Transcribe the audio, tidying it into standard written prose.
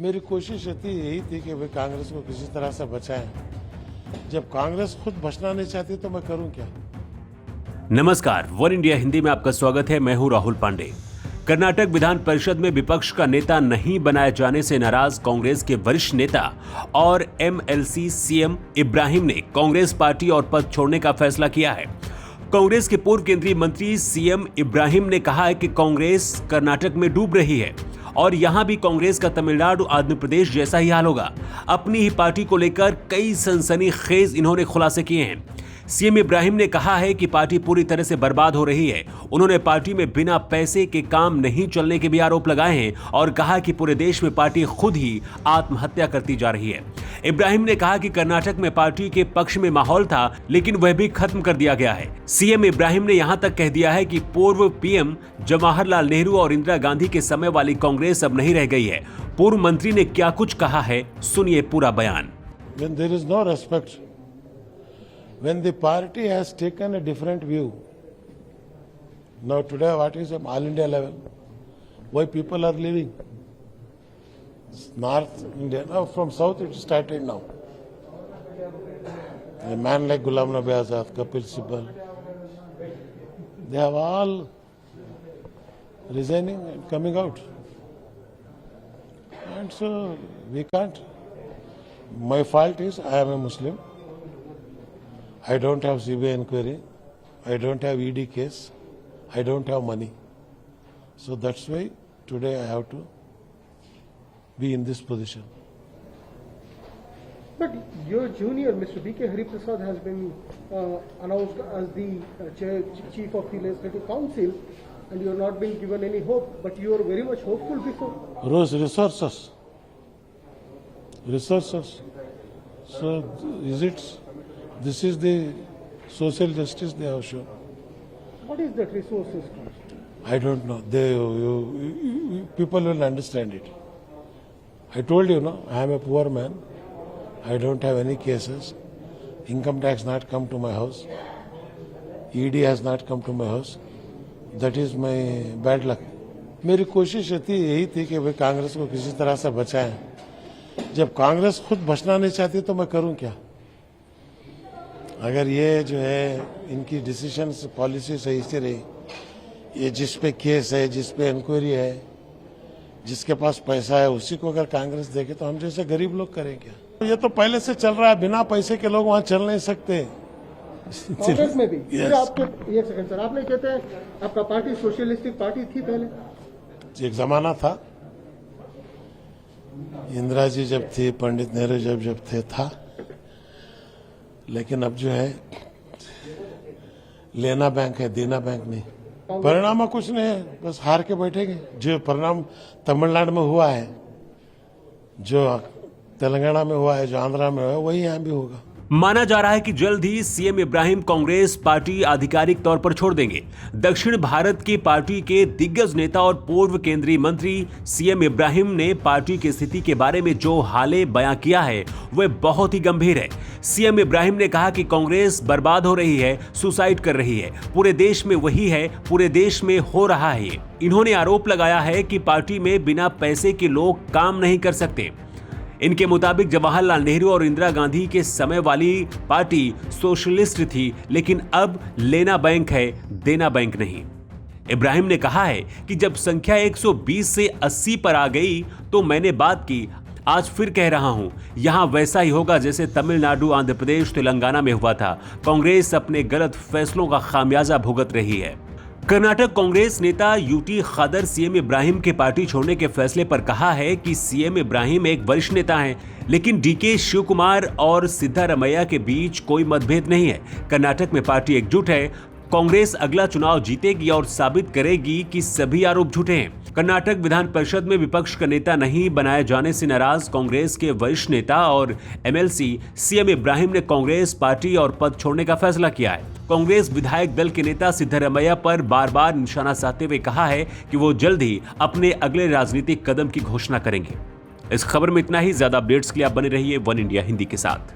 मेरी कोशिश यही थी कि वे कांग्रेस को किसी तरह से बचाएं। जब कांग्रेस खुद बचना नहीं चाहती तो मैं करूं क्या। नमस्कार, वन इंडिया हिंदी में आपका स्वागत है। मैं हूं राहुल पांडे। कर्नाटक विधान परिषद में विपक्ष का नेता नहीं बनाए जाने से नाराज कांग्रेस के वरिष्ठ नेता और एमएलसी सीएम इब्राहिम ने कांग्रेस पार्टी और पद छोड़ने का फैसला किया है। कांग्रेस के पूर्व केंद्रीय मंत्री सीएम इब्राहिम ने कहा है कि कांग्रेस कर्नाटक में डूब रही है और यहां भी कांग्रेस का तमिलनाडु आंध्र प्रदेश जैसा ही हाल होगा। अपनी ही पार्टी को लेकर कई सनसनीखेज इन्होंने खुलासे किए हैं। सीएम इब्राहिम ने कहा है कि पार्टी पूरी तरह से बर्बाद हो रही है। उन्होंने पार्टी में बिना पैसे के काम नहीं चलने के भी आरोप लगाए हैं और कहा कि पूरे देश में पार्टी खुद ही आत्महत्या करती जा रही है। इब्राहिम ने कहा कि कर्नाटक में पार्टी के पक्ष में माहौल था, लेकिन वह भी खत्म कर दिया गया है। सीएम इब्राहिम ने यहां तक कह दिया है कि पूर्व पीएम जवाहरलाल नेहरू और इंदिरा गांधी के समय वाली कांग्रेस अब नहीं रह गई है। पूर्व मंत्री ने क्या कुछ कहा है, सुनिए पूरा बयान। When there is no respect, when the party has taken a different view, now today what is all India level, why people are leaving? North India, now from South it started now. A man like Ghulam Nabi Azad, Kapil Sibal, they have all resigning and coming out. And so we can't. My fault is I am a Muslim. I don't have CBI inquiry. I don't have ED case. I don't have money. So that's why today I have to be in this position. But your junior, Mr. B.K. Hariprasad, has been announced as the chief of the Legislative Council, and you are not being given any hope. But you are very much hopeful before. Resources. So is it? This is the social justice they have shown. What is that resources cost? I don't know. People will understand it. I told you, no, I am a poor man. I don't have any cases. Income tax not come to my house. ED has not come to my house. That is my bad luck. मेरी कोशिश यही थी कि वे कांग्रेस को किसी तरह से बचाएं। जब कांग्रेस खुद बचना नहीं चाहती तो मैं करूं क्या। अगर ये जो है इनकी डिसीजंस पॉलिसी सही से रही, ये जिस पे केस है, जिस पे इंक्वायरी है, जिसके पास पैसा है, उसी को अगर कांग्रेस देखे तो हम जैसे गरीब लोग करें क्या। ये तो पहले से चल रहा है, बिना पैसे के लोग वहां चल नहीं सकते। कांग्रेस में भी yes. आपके एक सेकंड सर, आपने कहते हैं आपका पार्टी सोशलिस्टिक पार्टी थी पहले। एक जमाना था, इंदिरा जी जब थी, पंडित नेहरू जब थे था, लेकिन अब जो है लेना बैंक है, देना बैंक नहीं। परिणाम कुछ नहीं है, बस हार के बैठेंगे। जो परिणाम तमिलनाडु में हुआ है, जो तेलंगाना में हुआ है, जो आंध्रा में हुआ है, वही यहां भी होगा। माना जा रहा है कि जल्द ही सीएम इब्राहिम कांग्रेस पार्टी आधिकारिक तौर पर छोड़ देंगे। दक्षिण भारत की पार्टी के दिग्गज नेता और पूर्व केंद्रीय मंत्री सीएम इब्राहिम ने पार्टी की स्थिति के बारे में जो हाले बयां किया है वह बहुत ही गंभीर है। सीएम इब्राहिम ने कहा कि कांग्रेस बर्बाद हो रही है, सुसाइड कर रही है। पूरे देश में वही है, पूरे देश में हो रहा है। इन्होंने आरोप लगाया है कि पार्टी में बिना पैसे के लोग काम नहीं कर सकते। इनके मुताबिक जवाहरलाल नेहरू और इंदिरा गांधी के समय वाली पार्टी सोशलिस्ट थी, लेकिन अब लेना बैंक है, देना बैंक नहीं। इब्राहिम ने कहा है कि जब संख्या 120 से 80 पर आ गई तो मैंने बात की। आज फिर कह रहा हूं, यहां वैसा ही होगा जैसे तमिलनाडु, आंध्र प्रदेश, तेलंगाना में हुआ था। कांग्रेस अपने गलत फैसलों का खामियाजा भुगत रही है। कर्नाटक कांग्रेस नेता यूटी खादर सीएम इब्राहिम के पार्टी छोड़ने के फैसले पर कहा है कि सीएम इब्राहिम एक वरिष्ठ नेता हैं, लेकिन डीके शिवकुमार और सिद्धारमैया के बीच कोई मतभेद नहीं है। कर्नाटक में पार्टी एकजुट है। कांग्रेस अगला चुनाव जीतेगी और साबित करेगी कि सभी आरोप झूठे हैं। कर्नाटक विधान परिषद में विपक्ष का नेता नहीं बनाए जाने से नाराज कांग्रेस के वरिष्ठ नेता और एमएलसी सीएम इब्राहिम ने कांग्रेस पार्टी और पद छोड़ने का फैसला किया है। कांग्रेस विधायक दल के नेता सिद्धारमैया पर बार बार निशाना साधते हुए कहा है कि वो जल्द ही अपने अगले राजनीतिक कदम की घोषणा करेंगे। इस खबर में इतना ही। ज्यादा अपडेट्स के लिए आप बने रहिए वन इंडिया हिंदी के साथ।